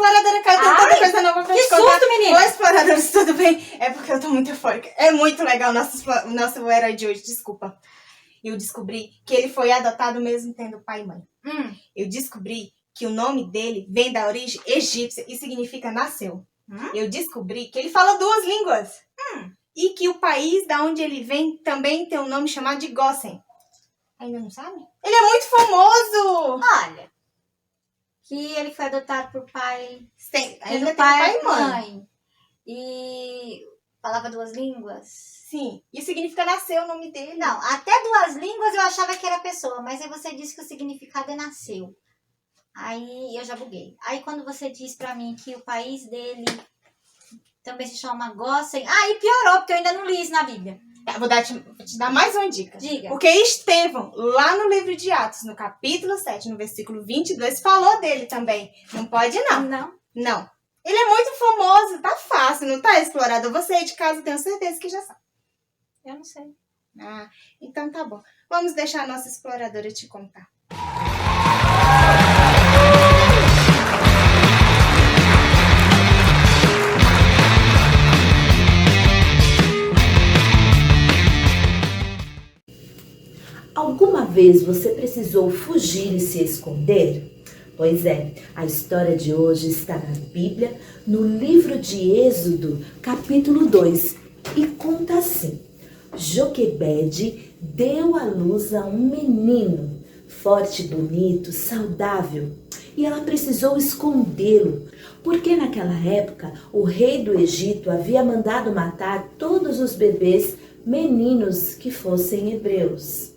exploradora, cara, tem tanta coisa nova pra que te contar. susto, menina! Oi, exploradores, tudo bem? É porque eu tô muito eufórica. É muito legal o nosso herói de hoje, desculpa. Eu descobri que ele foi adotado mesmo tendo pai e mãe. Eu descobri que o nome dele vem da origem egípcia e significa nasceu. Eu descobri que ele fala 2 línguas. E que o país da onde ele vem também tem um nome chamado de Gósen. Ainda não sabe? Ele é muito famoso! Olha, que ele foi adotado por pai... Ainda tem pai e mãe. E falava 2 línguas. Sim. E significa nasceu o nome dele. Não, até 2 línguas eu achava que era pessoa, mas aí você disse que o significado é nasceu. Aí eu já buguei. Aí quando você diz pra mim que o país dele também se chama Gósen, aí piorou, porque eu ainda não li isso na Bíblia. Vou te dar mais uma dica. Diga. Porque Estevão, lá no livro de Atos, no capítulo 7, no versículo 22, falou dele também. Não pode, não. Não. Ele é muito famoso, tá fácil, não tá, explorador? Você aí de casa, tenho certeza que já sabe. Eu não sei. Ah, então tá bom. Vamos deixar a nossa exploradora te contar. Alguma vez você precisou fugir e se esconder? Pois é, a história de hoje está na Bíblia, no livro de Êxodo, capítulo 2, e conta assim: Joquebede deu à luz a um menino, forte, bonito, saudável, e ela precisou escondê-lo, porque naquela época o rei do Egito havia mandado matar todos os bebês meninos que fossem hebreus.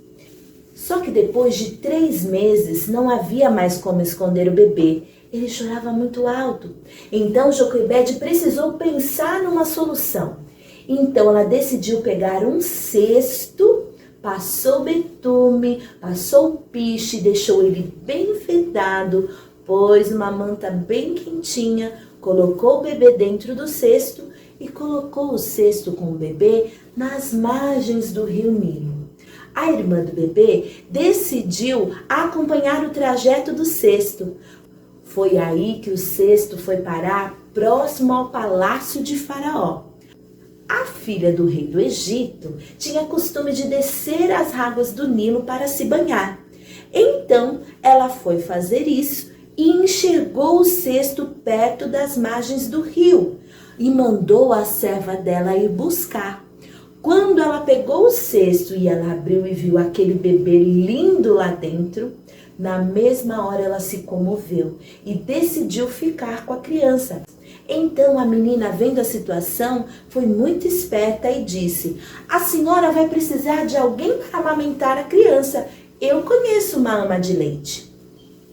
Só que depois de 3 meses não havia mais como esconder o bebê. Ele chorava muito alto. Então Joquebede precisou pensar numa solução. Então ela decidiu pegar um cesto, passou betume, passou piche, deixou ele bem vedado, pôs uma manta bem quentinha, colocou o bebê dentro do cesto e colocou o cesto com o bebê nas margens do rio Nilo. A irmã do bebê decidiu acompanhar o trajeto do cesto. Foi aí que o cesto foi parar próximo ao palácio de Faraó. A filha do rei do Egito tinha costume de descer as águas do Nilo para se banhar. Então ela foi fazer isso e enxergou o cesto perto das margens do rio e mandou a serva dela ir buscar. Quando ela pegou o cesto e ela abriu e viu aquele bebê lindo lá dentro, na mesma hora ela se comoveu e decidiu ficar com a criança. Então a menina, vendo a situação, foi muito esperta e disse: a senhora vai precisar de alguém para amamentar a criança. Eu conheço uma ama de leite.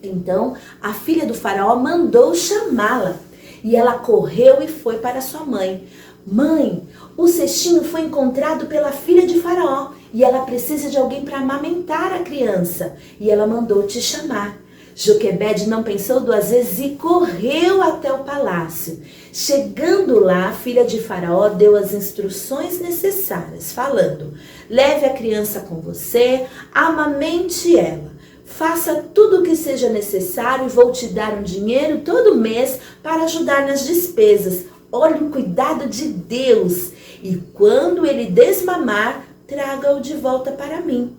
Então a filha do faraó mandou chamá-la e ela correu e foi para sua mãe. Mãe, o cestinho foi encontrado pela filha de Faraó e ela precisa de alguém para amamentar a criança. E ela mandou te chamar. Joquebede não pensou 2 vezes e correu até o palácio. Chegando lá, a filha de Faraó deu as instruções necessárias, falando: leve a criança com você, amamente ela. Faça tudo o que seja necessário e vou te dar um dinheiro todo mês para ajudar nas despesas. Olhe o cuidado de Deus. E quando ele desmamar, traga-o de volta para mim.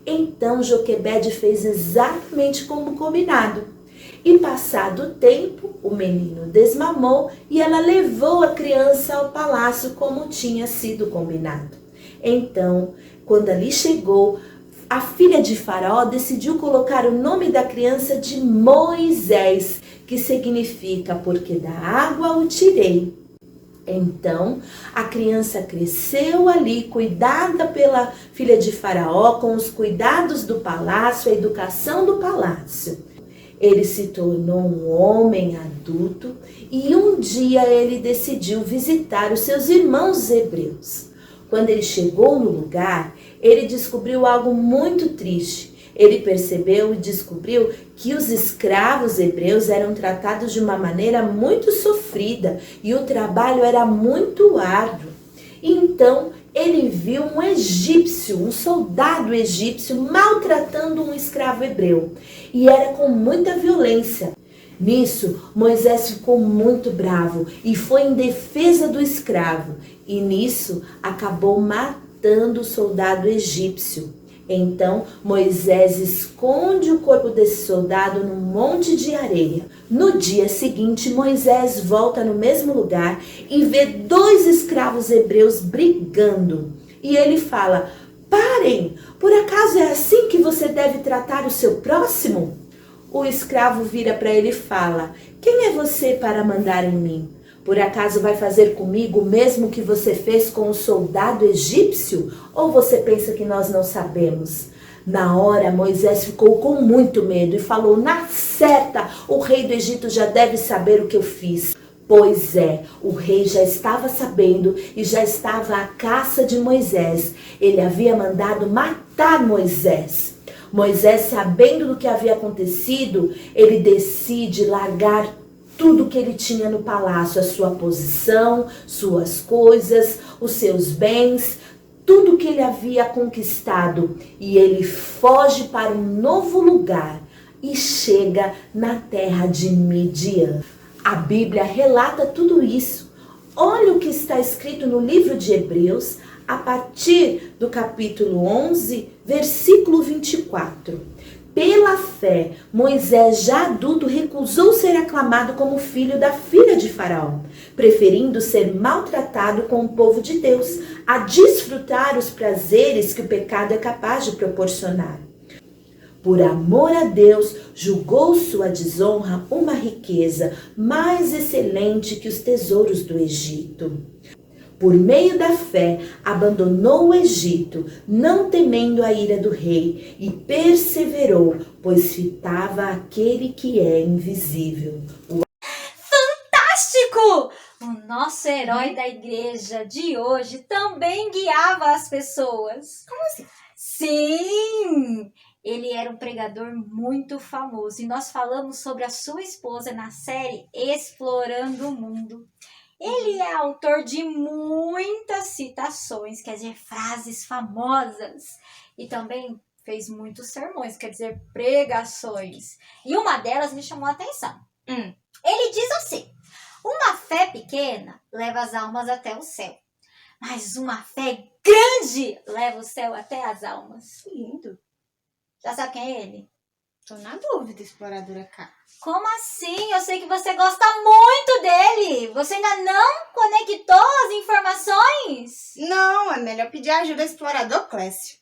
Então Joquebede fez exatamente como combinado. E passado o tempo, o menino desmamou e ela levou a criança ao palácio como tinha sido combinado. Então, quando ali chegou, a filha de Faraó decidiu colocar o nome da criança de Moisés, que significa porque da água o tirei. Então, a criança cresceu ali, cuidada pela filha de Faraó, com os cuidados do palácio, a educação do palácio. Ele se tornou um homem adulto e um dia ele decidiu visitar os seus irmãos hebreus. Quando ele chegou no lugar, ele descobriu algo muito triste. Ele percebeu e descobriu que os escravos hebreus eram tratados de uma maneira muito sofrida e o trabalho era muito árduo. Então, ele viu um egípcio, um soldado egípcio, maltratando um escravo hebreu. E era com muita violência. Nisso, Moisés ficou muito bravo e foi em defesa do escravo. E nisso, acabou matando o soldado egípcio. Então, Moisés esconde o corpo desse soldado num monte de areia. No dia seguinte, Moisés volta no mesmo lugar e vê 2 escravos hebreus brigando. E ele fala: parem! Por acaso é assim que você deve tratar o seu próximo? O escravo vira para ele e fala: quem é você para mandar em mim? Por acaso vai fazer comigo o mesmo que você fez com o soldado egípcio? Ou você pensa que nós não sabemos? Na hora, Moisés ficou com muito medo e falou: na certa, o rei do Egito já deve saber o que eu fiz. Pois é, o rei já estava sabendo e já estava à caça de Moisés. Ele havia mandado matar Moisés. Moisés, sabendo do que havia acontecido, ele decide largar tudo que ele tinha no palácio, a sua posição, suas coisas, os seus bens, tudo que ele havia conquistado. E ele foge para um novo lugar e chega na terra de Midian. A Bíblia relata tudo isso. Olha o que está escrito no livro de Hebreus, a partir do capítulo 11, versículo 24. Pela fé, Moisés, já adulto, recusou ser aclamado como filho da filha de Faraó, preferindo ser maltratado com o povo de Deus, a desfrutar os prazeres que o pecado é capaz de proporcionar. Por amor a Deus, julgou sua desonra uma riqueza mais excelente que os tesouros do Egito. Por meio da fé, abandonou o Egito, não temendo a ira do rei, e perseverou, pois fitava aquele que é invisível. Fantástico! O nosso herói da igreja de hoje também guiava as pessoas. Como assim? Sim! Ele era um pregador muito famoso e nós falamos sobre a sua esposa na série Explorando o Mundo. Ele é autor de muitas citações, quer dizer, frases famosas. E também fez muitos sermões, quer dizer, pregações. E uma delas me chamou a atenção. Ele diz assim: uma fé pequena leva as almas até o céu, mas uma fé grande leva o céu até as almas. Lindo. Já sabe quem é ele? Tô na dúvida, exploradora K. Como assim? Eu sei que você gosta muito dele. Você ainda não conectou as informações? Não, é melhor pedir ajuda ao explorador Clécio.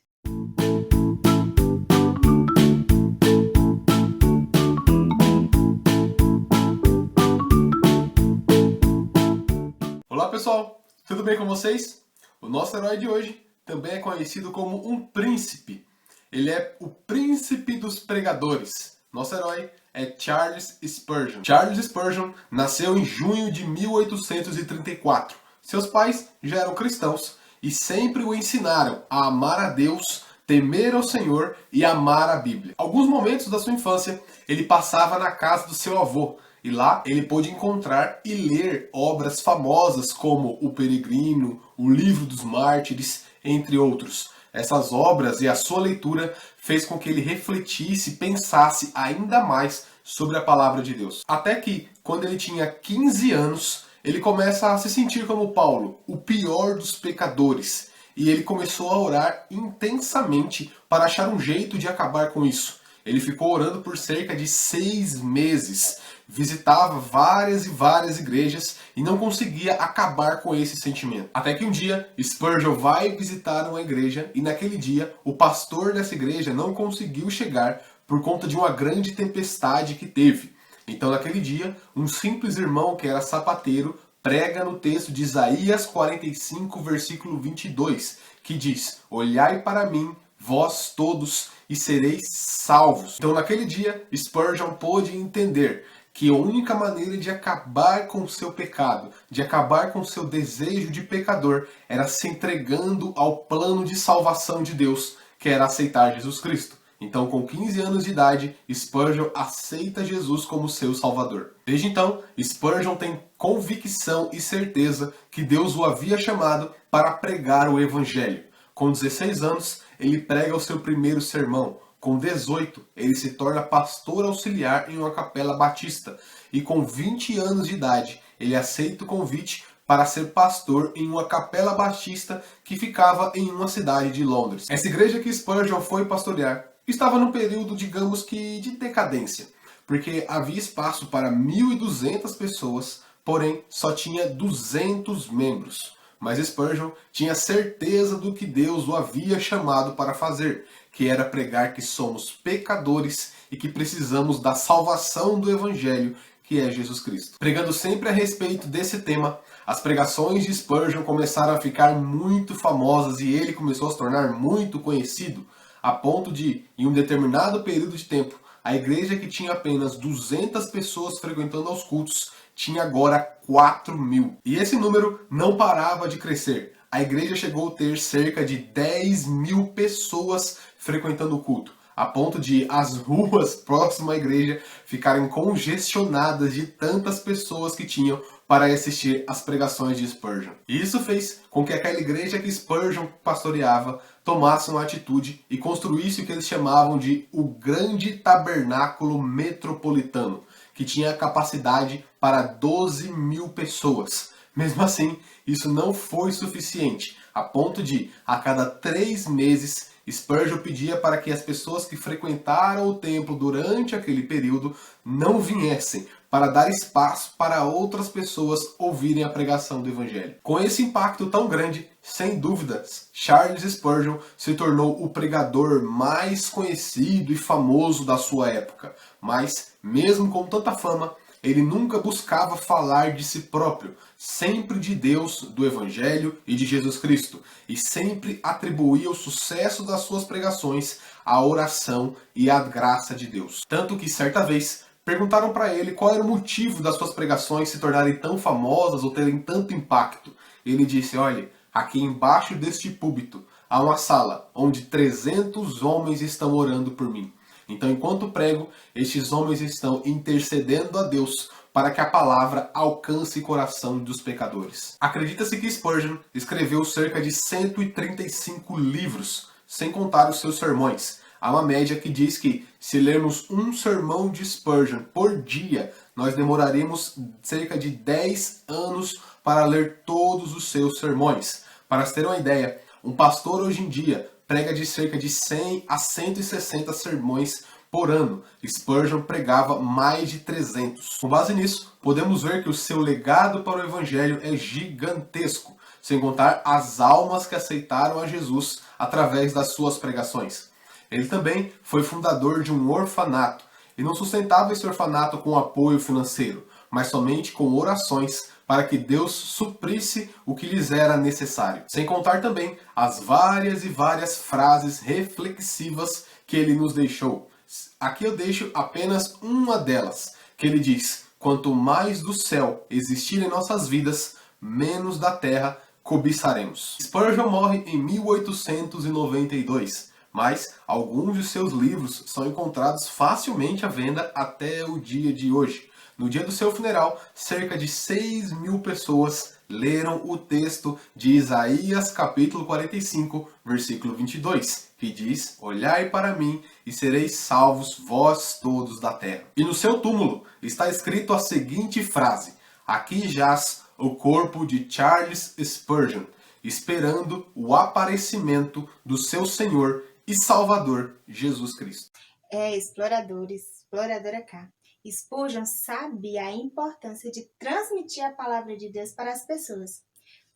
Olá pessoal, tudo bem com vocês? O nosso herói de hoje também é conhecido como um príncipe. Ele é o príncipe dos pregadores. Nosso herói é Charles Spurgeon. Charles Spurgeon nasceu em junho de 1834. Seus pais já eram cristãos e sempre o ensinaram a amar a Deus, temer ao Senhor e amar a Bíblia. Alguns momentos da sua infância ele passava na casa do seu avô e lá ele pôde encontrar e ler obras famosas como O Peregrino, O Livro dos Mártires, entre outros. Essas obras e a sua leitura fez com que ele refletisse e pensasse ainda mais sobre a palavra de Deus. Até que, quando ele tinha 15 anos, ele começa a se sentir como Paulo, o pior dos pecadores. E ele começou a orar intensamente para achar um jeito de acabar com isso. Ele ficou orando por cerca de 6 meses. Visitava várias e várias igrejas e não conseguia acabar com esse sentimento. Até que um dia, Spurgeon vai visitar uma igreja e naquele dia, o pastor dessa igreja não conseguiu chegar por conta de uma grande tempestade que teve. Então naquele dia, um simples irmão que era sapateiro prega no texto de Isaías 45, versículo 22, que diz: olhai para mim, vós todos, e sereis salvos. Então naquele dia, Spurgeon pôde entender que a única maneira de acabar com o seu pecado, de acabar com o seu desejo de pecador, era se entregando ao plano de salvação de Deus, que era aceitar Jesus Cristo. Então, com 15 anos de idade, Spurgeon aceita Jesus como seu Salvador. Desde então, Spurgeon tem convicção e certeza que Deus o havia chamado para pregar o Evangelho. Com 16 anos, ele prega o seu primeiro sermão, Com 18, ele se torna pastor auxiliar em uma capela batista. E com 20 anos de idade, ele aceita o convite para ser pastor em uma capela batista que ficava em uma cidade de Londres. Essa igreja que Spurgeon foi pastorear estava num período, digamos que, de decadência, porque havia espaço para 1.200 pessoas, porém só tinha 200 membros. Mas Spurgeon tinha certeza do que Deus o havia chamado para fazer, que era pregar que somos pecadores e que precisamos da salvação do Evangelho, que é Jesus Cristo. Pregando sempre a respeito desse tema, as pregações de Spurgeon começaram a ficar muito famosas e ele começou a se tornar muito conhecido, a ponto de, em um determinado período de tempo, a igreja que tinha apenas 200 pessoas frequentando aos cultos tinha agora 4.000. E esse número não parava de crescer. A igreja chegou a ter cerca de 10.000 pessoas frequentando o culto, a ponto de as ruas próximas à igreja ficarem congestionadas de tantas pessoas que tinham para assistir às pregações de Spurgeon. E isso fez com que aquela igreja que Spurgeon pastoreava tomasse uma atitude e construísse o que eles chamavam de o Grande Tabernáculo Metropolitano, que tinha capacidade para 12.000 pessoas. Mesmo assim, isso não foi suficiente, a ponto de, a cada 3 meses, Spurgeon pedia para que as pessoas que frequentaram o templo durante aquele período não viessem, para dar espaço para outras pessoas ouvirem a pregação do Evangelho. Com esse impacto tão grande, sem dúvidas, Charles Spurgeon se tornou o pregador mais conhecido e famoso da sua época. Mas, mesmo com tanta fama, ele nunca buscava falar de si próprio, sempre de Deus, do Evangelho e de Jesus Cristo, e sempre atribuía o sucesso das suas pregações à oração e à graça de Deus. Tanto que, certa vez, perguntaram para ele qual era o motivo das suas pregações se tornarem tão famosas ou terem tanto impacto. Ele disse, olha, aqui embaixo deste púlpito há uma sala onde 300 homens estão orando por mim. Então, enquanto prego, estes homens estão intercedendo a Deus para que a palavra alcance o coração dos pecadores. Acredita-se que Spurgeon escreveu cerca de 135 livros, sem contar os seus sermões. Há uma média que diz que, se lermos um sermão de Spurgeon por dia, nós demoraremos cerca de 10 anos para ler todos os seus sermões. Para se ter uma ideia, um pastor hoje em dia prega de cerca de 100 a 160 sermões por ano. Spurgeon pregava mais de 300. Com base nisso, podemos ver que o seu legado para o Evangelho é gigantesco, sem contar as almas que aceitaram a Jesus através das suas pregações. Ele também foi fundador de um orfanato, e não sustentava esse orfanato com apoio financeiro, mas somente com orações para que Deus suprisse o que lhes era necessário. Sem contar também as várias e várias frases reflexivas que ele nos deixou. Aqui eu deixo apenas uma delas, que ele diz, quanto mais do céu existir em nossas vidas, menos da terra cobiçaremos. Spurgeon morre em 1892. Mas alguns de seus livros são encontrados facilmente à venda até o dia de hoje. No dia do seu funeral, cerca de 6.000 pessoas leram o texto de Isaías capítulo 45, versículo 22, que diz, olhai para mim e sereis salvos vós todos da terra. E no seu túmulo está escrito a seguinte frase, aqui jaz o corpo de Charles Spurgeon, esperando o aparecimento do seu Senhor e Salvador, Jesus Cristo. Exploradora K. Spurgeon sabia a importância de transmitir a palavra de Deus para as pessoas.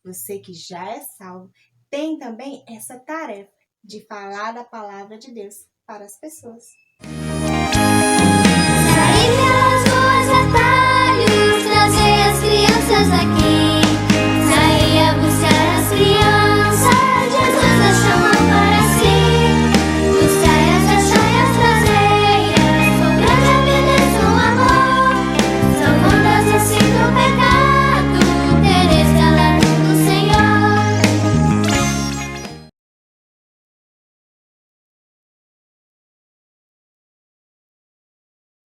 Você que já é salvo, tem também essa tarefa de falar da palavra de Deus para as pessoas. Sair pelas ruas e atalhos, trazer as crianças aqui.